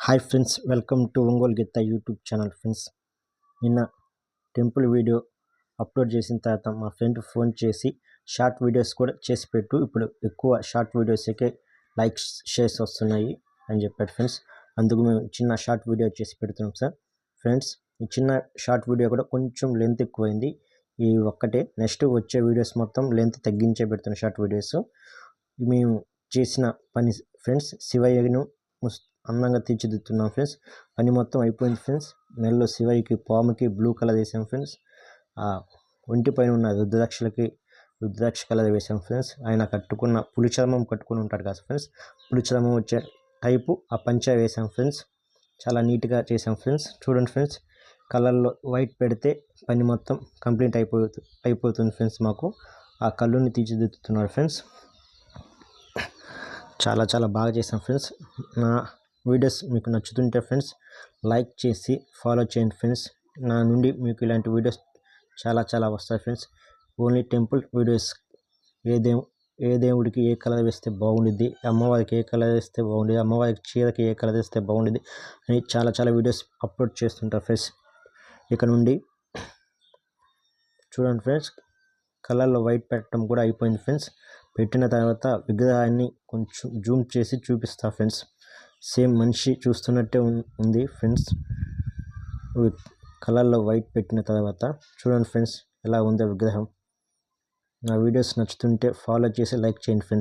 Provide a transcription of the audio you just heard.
Hi friends, welcome to Ongole Geetha YouTube channel. Friends, నిన్న temple video upload చేసిన తర్వాత మా ఫ్రెండ్ ఫోన్ చేసి షార్ట్ వీడియోస్ కూడా చేసి పెట్టు, ఇప్పుడు ఎక్కువ షార్ట్ వీడియోస్కే లైక్స్ షేర్స్ వస్తున్నాయి అని చెప్పాడు ఫ్రెండ్స్. అందుకు మేము చిన్న షార్ట్ వీడియో చేసి పెడుతున్నాం సార్. ఫ్రెండ్స్, ఈ చిన్న షార్ట్ వీడియో కూడా కొంచెం లెంత్ ఎక్కువైంది. ఈ ఒక్కటే, నెక్స్ట్ వచ్చే వీడియోస్ మొత్తం లెంత్ తగ్గించే పెడుతున్నాం షార్ట్ వీడియోస్. మేము చేసిన పని ఫ్రెండ్స్, శివయ్యను అందంగా తీర్చిదిద్దుతున్నాం ఫ్రెండ్స్. పని మొత్తం అయిపోయింది ఫ్రెండ్స్. నెలలో శివయ్యకి పాముకి బ్లూ కలర్ వేసాం ఫ్రెండ్స్. ఒంటి పైన ఉన్న రుద్రాక్ష కలర్ వేసాం ఫ్రెండ్స్. ఆయన కట్టుకున్న పులి చర్మం కట్టుకుని ఉంటాడు కదా ఫ్రెండ్స్, పులి చర్మం వచ్చే టైపు ఆ పంచ వేసాం ఫ్రెండ్స్. చాలా నీట్గా చేసాం ఫ్రెండ్స్. చూడండి ఫ్రెండ్స్, కలర్లో వైట్ పెడితే పని మొత్తం కంప్లీట్ అయిపోతుంది ఫ్రెండ్స్. మాకు ఆ కళ్ళుని తీర్చిదిద్దుతున్నాడు ఫ్రెండ్స్. చాలా బాగా చేసాం ఫ్రెండ్స్. నా వీడియోస్ మీకు నచ్చుతుంటే ఫ్రెండ్స్ లైక్ చేసి ఫాలో చేయండి ఫ్రెండ్స్. నా నుండి మీకు ఇలాంటి వీడియోస్ చాలా వస్తాయి ఫ్రెండ్స్. ఓన్లీ టెంపుల్ వీడియోస్, ఏ దేవుడికి ఏ కలర్ వేస్తే బాగుండిద్ది, అమ్మవారికి ఏ కలర్ వేస్తే బాగుండేది, అమ్మవారికి చీరకి ఏ కలర్ వేస్తే బాగుండేది అని చాలా వీడియోస్ అప్లోడ్ చేస్తుంటారు ఫ్రెండ్స్. ఇక నుండి చూడండి ఫ్రెండ్స్, కలర్లో వైట్ పెట్టడం కూడా అయిపోయింది ఫ్రెండ్స్. పెట్టిన తర్వాత విగ్రహాన్ని కొంచెం జూమ్ చేసి చూపిస్తా ఫ్రెండ్స్. సేమ్ మనిషి చూస్తున్నట్టే ఉంది ఫ్రెండ్స్. కలర్లో వైట్ పెట్టిన తర్వాత చూడండి ఫ్రెండ్స్, ఎలా ఉందో విగ్రహం. నా వీడియోస్ నచ్చుతుంటే ఫాలో చేసి లైక్ చేయండి ఫ్రెండ్స్.